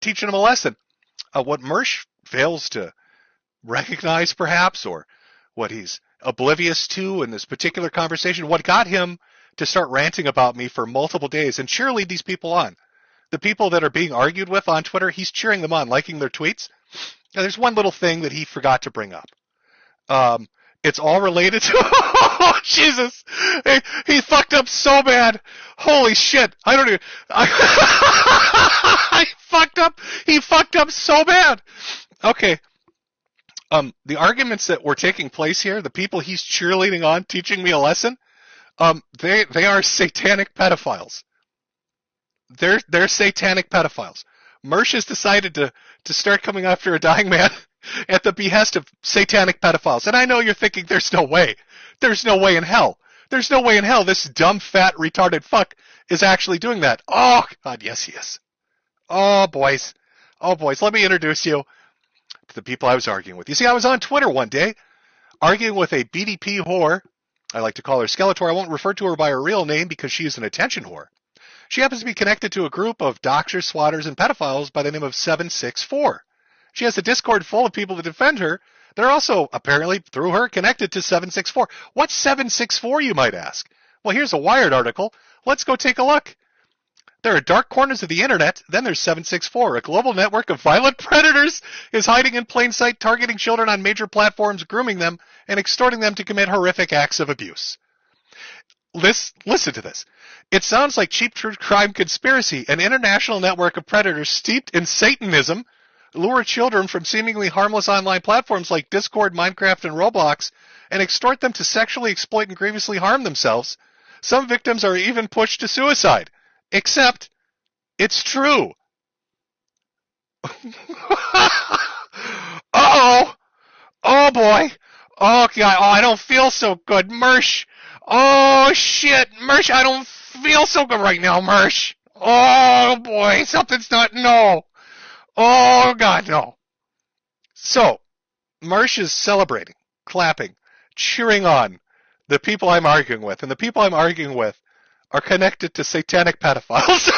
teaching him a lesson. What Mersh fails to recognize, perhaps, or what he's oblivious to in this particular conversation, what got him to start ranting about me for multiple days and cheerlead these people on. The people that are being argued with on Twitter, he's cheering them on, liking their tweets. Now, there's one little thing that he forgot to bring up. It's all related to, oh, Jesus, he fucked up so bad. Holy shit. I don't even, he fucked up so bad. Okay. The arguments that were taking place here, the people he's cheerleading on, teaching me a lesson, they are satanic pedophiles. They're satanic pedophiles. Mersh has decided to start coming after a dying man at the behest of satanic pedophiles. And I know you're thinking there's no way. There's no way in hell. There's no way in hell this dumb, fat, retarded fuck is actually doing that. Oh, God, yes, he is. Oh, boys. Oh, boys, let me introduce you to the people I was arguing with. You see, I was on Twitter one day arguing with a BDP whore. I like to call her Skeletor. I won't refer to her by her real name because she's an attention whore. She happens to be connected to a group of doctors, swatters, and pedophiles by the name of 764. She has a Discord full of people that defend her. They're also, apparently, through her, connected to 764. What's 764, you might ask? Well, here's a Wired article. Let's go take a look. There are dark corners of the internet. Then there's 764. A global network of violent predators is hiding in plain sight, targeting children on major platforms, grooming them, and extorting them to commit horrific acts of abuse. Listen to this. It sounds like cheap true crime conspiracy. An international network of predators steeped in Satanism lure children from seemingly harmless online platforms like Discord, Minecraft, and Roblox and extort them to sexually exploit and grievously harm themselves. Some victims are even pushed to suicide. Except, it's true. Uh-oh. Oh, boy. Oh, God. Oh, I don't feel so good. Mersh. Oh, shit. Mersh, I don't feel so good right now, Mersh. Oh, boy. Something's not... No. Oh, God, no. So, Mersh is celebrating, clapping, cheering on the people I'm arguing with. And the people I'm arguing with are connected to satanic pedophiles.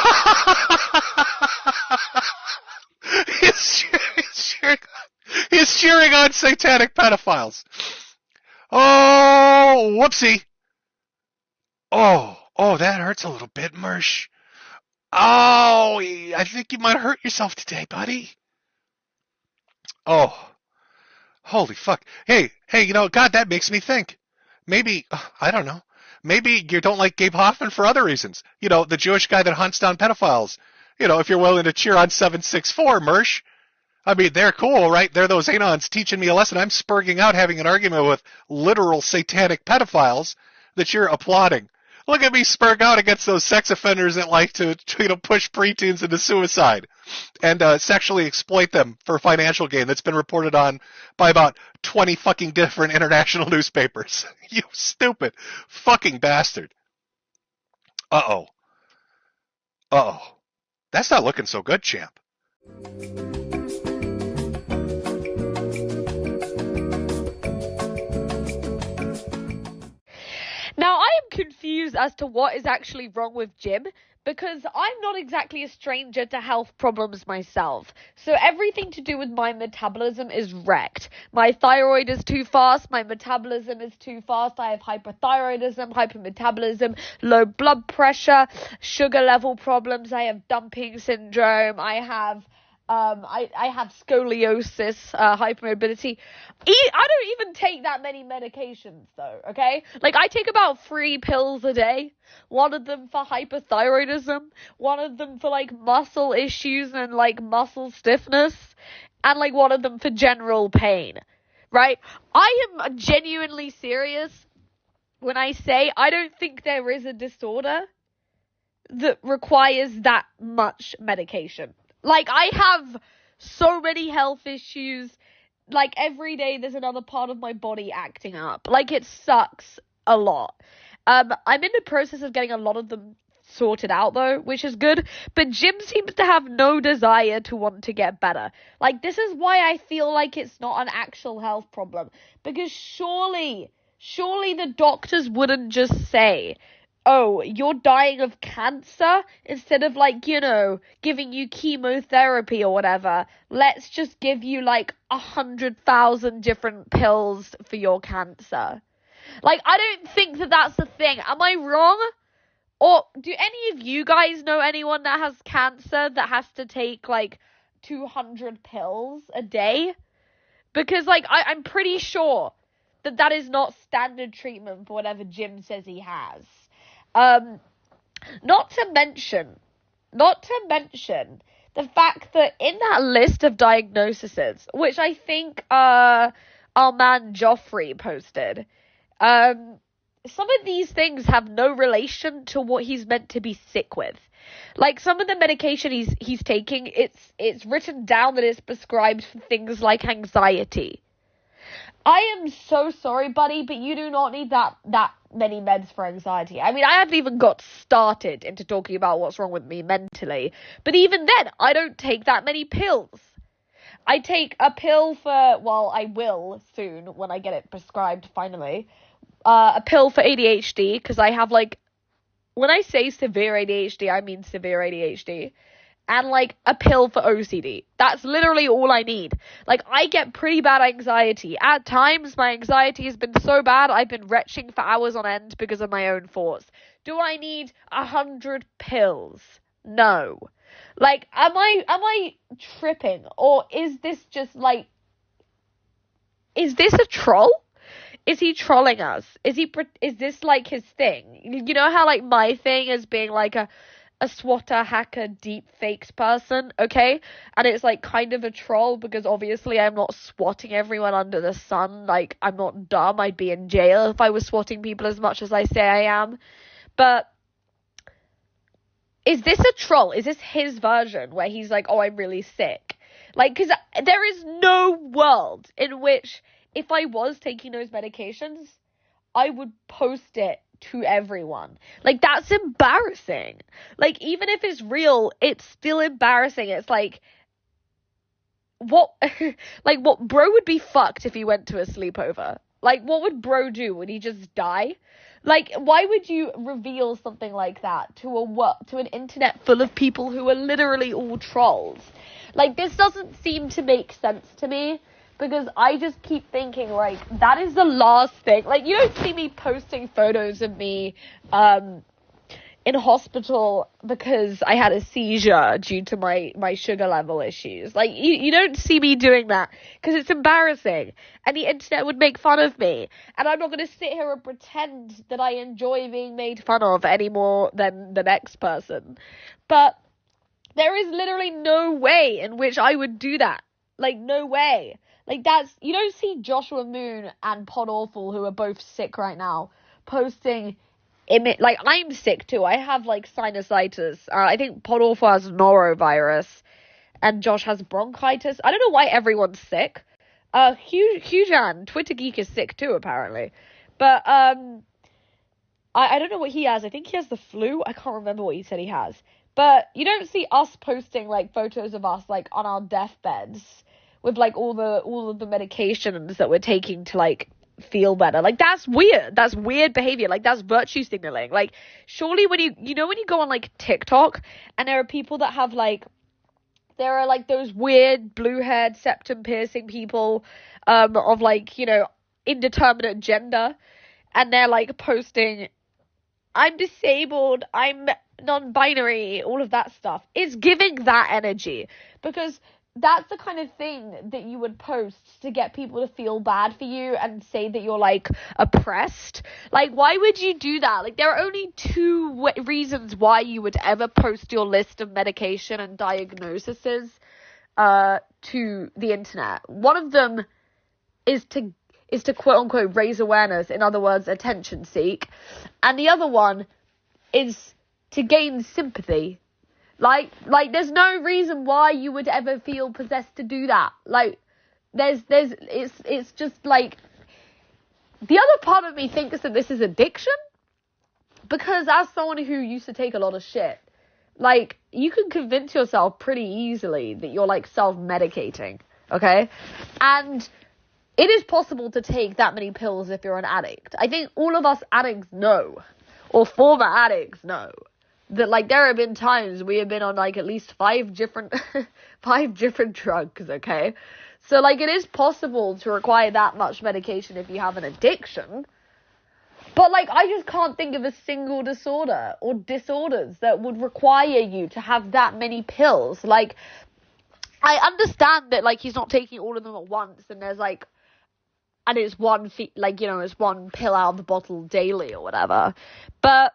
He's cheering on satanic pedophiles. Oh, whoopsie. Oh, that hurts a little bit, Mersh. Oh, I think you might hurt yourself today, buddy. Oh, holy fuck. Hey, you know, God, that makes me think. Maybe, I don't know. Maybe you don't like Gabe Hoffman for other reasons. You know, the Jewish guy that hunts down pedophiles. You know, if you're willing to cheer on 764, Mersh. I mean, they're cool, right? They're those anons teaching me a lesson. I'm spurging out having an argument with literal satanic pedophiles that you're applauding. Look at me spurg out against those sex offenders that like to push preteens into suicide and sexually exploit them for financial gain. That's been reported on by about 20 fucking different international newspapers. You stupid fucking bastard. Uh-oh. That's not looking so good, champ. Now, I am confused as to what is actually wrong with Jim, because I'm not exactly a stranger to health problems myself. So everything to do with my metabolism is wrecked. My thyroid is too fast, my metabolism is too fast, I have hyperthyroidism, hypermetabolism, low blood pressure, sugar level problems, I have dumping syndrome, I have scoliosis, hypermobility. I don't even take that many medications, though, okay? Like, I take about 3 pills a day. One of them for hyperthyroidism, one of them for, like, muscle issues and, like, muscle stiffness, and, like, one of them for general pain, right? I am genuinely serious when I say I don't think there is a disorder that requires that much medication. Like, I have so many health issues. Like, every day there's another part of my body acting up. Like, it sucks a lot. I'm in the process of getting a lot of them sorted out, though, which is good. But Jim seems to have no desire to want to get better. Like, this is why I feel like it's not an actual health problem. Because surely the doctors wouldn't just say, oh, you're dying of cancer, instead of, like, you know, giving you chemotherapy or whatever, let's just give you, like, 100,000 different pills for your cancer. Like, I don't think that that's the thing. Am I wrong? Or do any of you guys know anyone that has cancer that has to take, like, 200 pills a day? Because, like, I'm pretty sure that that is not standard treatment for whatever Jim says he has. Not to mention the fact that in that list of diagnoses, which I think our man Joffrey posted, some of these things have no relation to what he's meant to be sick with. Like, some of the medication he's taking, it's written down that it's prescribed for things like anxiety. I am so sorry, buddy, but you do not need that many meds for anxiety. I mean, I haven't even got started into talking about what's wrong with me mentally. But even then, I don't take that many pills. I take a pill for, well, I will soon when I get it prescribed finally. A pill for ADHD, because I have, like, when I say severe ADHD, I mean severe ADHD. And, like, a pill for OCD. That's literally all I need. Like, I get pretty bad anxiety. At times, my anxiety has been so bad, I've been retching for hours on end because of my own thoughts. Do I need 100 pills? No. Like, am I tripping? Or is this just, like, is this a troll? Is he trolling us? Is this, like, his thing? You know how, like, my thing is being, like, a swatter, hacker, deep fakes person, okay? And it's, like, kind of a troll, because obviously I'm not swatting everyone under the sun. Like, I'm not dumb. I'd be in jail if I was swatting people as much as I say I am. But is this a troll? Is this his version where he's like, oh, I'm really sick? Like, because there is no world in which, if I was taking those medications, I would post it to everyone. Like, that's embarrassing. Like, even if it's real, it's still embarrassing. It's like, what, like, what, bro would be fucked if he went to a sleepover. Like, what would bro do? Would he just die? Like, why would you reveal something like that to an internet full of people who are literally all trolls? Like, this doesn't seem to make sense to me. Because I just keep thinking, like, that is the last thing. Like, you don't see me posting photos of me in hospital because I had a seizure due to my sugar level issues. Like, you don't see me doing that because it's embarrassing. And the internet would make fun of me. And I'm not going to sit here and pretend that I enjoy being made fun of any more than the next person. But there is literally no way in which I would do that. Like, no way. Like, that's, you don't see Joshua Moon and Pod Awful, who are both sick right now, posting, like, I'm sick too. I have, like, sinusitis. I think Pod Awful has norovirus, and Josh has bronchitis. I don't know why everyone's sick. Hujan, Twitter Geek, is sick too, apparently. But, I don't know what he has. I think he has the flu. I can't remember what he said he has. But you don't see us posting, like, photos of us, like, on our deathbeds, with, like, all of the medications that we're taking to, like, feel better. Like, that's weird. That's weird behavior. Like, that's virtue signaling. Like, surely when you know when you go on, like, TikTok, and there are people that have, like, there are, like, those weird blue-haired septum piercing people, of, like, you know, indeterminate gender, and they're, like, posting, I'm disabled, I'm non-binary, all of that stuff. It's giving that energy, because that's the kind of thing that you would post to get people to feel bad for you and say that you're, like, oppressed. Like, why would you do that? Like, there are only two reasons why you would ever post your list of medication and diagnoses to the internet. One of them is to quote unquote raise awareness, in other words, attention seek, and the other one is to gain sympathy. Like, there's no reason why you would ever feel possessed to do that. Like, it's just, like, the other part of me thinks that this is addiction, because as someone who used to take a lot of shit, like, you can convince yourself pretty easily that you're, like, self-medicating, okay? And it is possible to take that many pills if you're an addict. I think all of us addicts know. or former addicts know that, like, there have been times we have been on, like, at least 5 different drugs, okay? So, like, it is possible to require that much medication if you have an addiction. But, like, I just can't think of a single disorder or disorders that would require you to have that many pills. Like, I understand that, like, he's not taking all of them at once, and there's, like, and it's it's one pill out of the bottle daily or whatever. But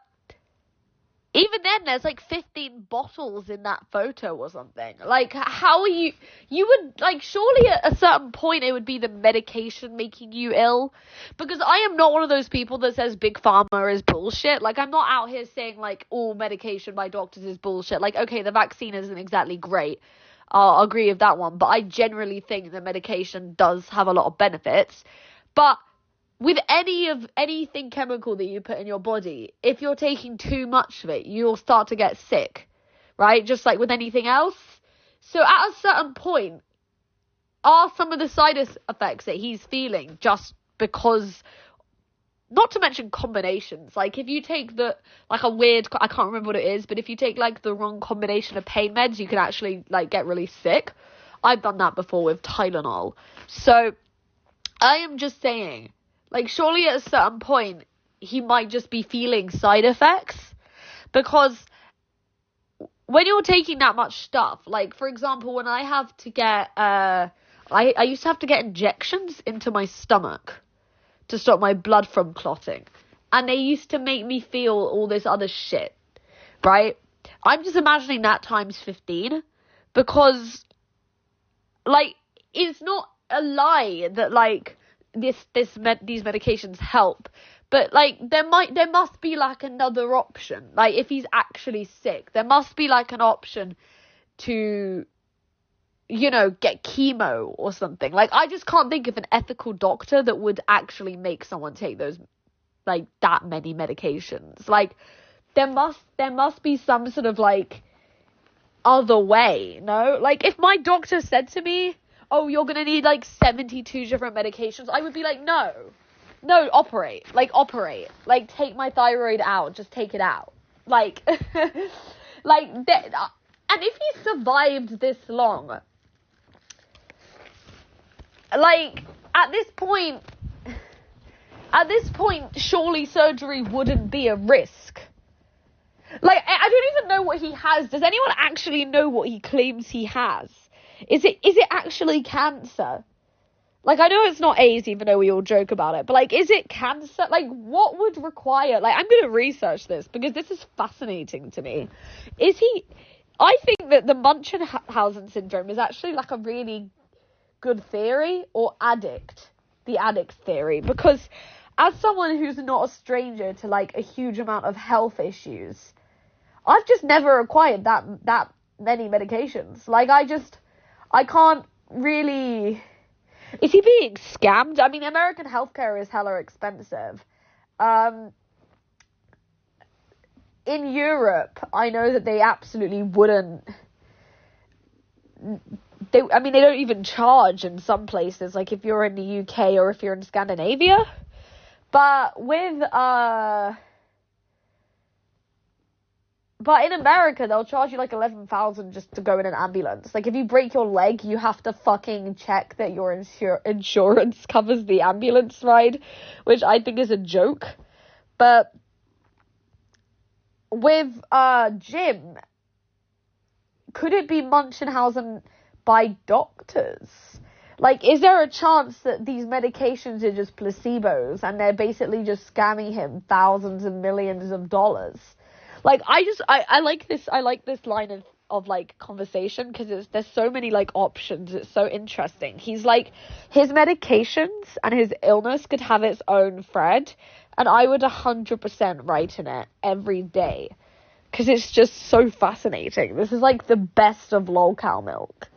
even then, there's, like, 15 bottles in that photo or something. Like, how are you would, like, surely at a certain point it would be the medication making you ill. Because I am not one of those people that says Big Pharma is bullshit. Like, I'm not out here saying, like, all medication by doctors is bullshit. Like, okay, the vaccine isn't exactly great. I'll agree with that one. But I generally think that medication does have a lot of benefits. But with anything chemical that you put in your body, if you're taking too much of it, you'll start to get sick, right? Just like with anything else. So at a certain point, are some of the side effects that he's feeling just because, not to mention combinations, like if you take I can't remember what it is, but if you take, like, the wrong combination of pain meds, you can actually, like, get really sick. I've done that before with Tylenol. So I am just saying, like, surely at a certain point, he might just be feeling side effects. Because when you're taking that much stuff, like, for example, when I have to get, I used to have to get injections into my stomach to stop my blood from clotting. And they used to make me feel all this other shit, right? I'm just imagining that times 15. Because, like, it's not a lie that, like, these medications help, but, like, there must be, like, another option. Like, if he's actually sick, there must be, like, an option to, you know, get chemo or something. Like, I just can't think of an ethical doctor that would actually make someone take those, like, that many medications. Like, there must be some sort of, like, other way, no? Like, if my doctor said to me, oh, you're gonna need, like, 72 different medications, I would be like, no, operate, take my thyroid out, just take it out, like, like, and if he survived this long, like, at this point, surely surgery wouldn't be a risk. Like, I don't even know what he has. Does anyone actually know what he claims he has? Is it actually cancer? Like, I know it's not AIDS, even though we all joke about it, but, like, is it cancer? Like, what would require, like, I'm going to research this, because this is fascinating to me. I think that the Munchausen syndrome is actually, like, a really good theory, or the addict theory, because as someone who's not a stranger to, like, a huge amount of health issues, I've just never acquired that many medications. Like, I can't really... Is he being scammed? I mean, American healthcare is hella expensive. In Europe, I know that they absolutely wouldn't... They don't even charge in some places, like if you're in the UK or if you're in Scandinavia. But in America, they'll charge you like $11,000 just to go in an ambulance. Like, if you break your leg, you have to fucking check that your insurance covers the ambulance ride, which I think is a joke. But with Jim, could it be Munchausen by doctors? Like, is there a chance that these medications are just placebos and they're basically just scamming him thousands and millions of dollars? Like, I like this line of like conversation, because there's so many like options. It's so interesting. He's like, his medications and his illness could have its own thread, and I would 100% write in it every day, because it's just so fascinating. This is like the best of lolcow milk.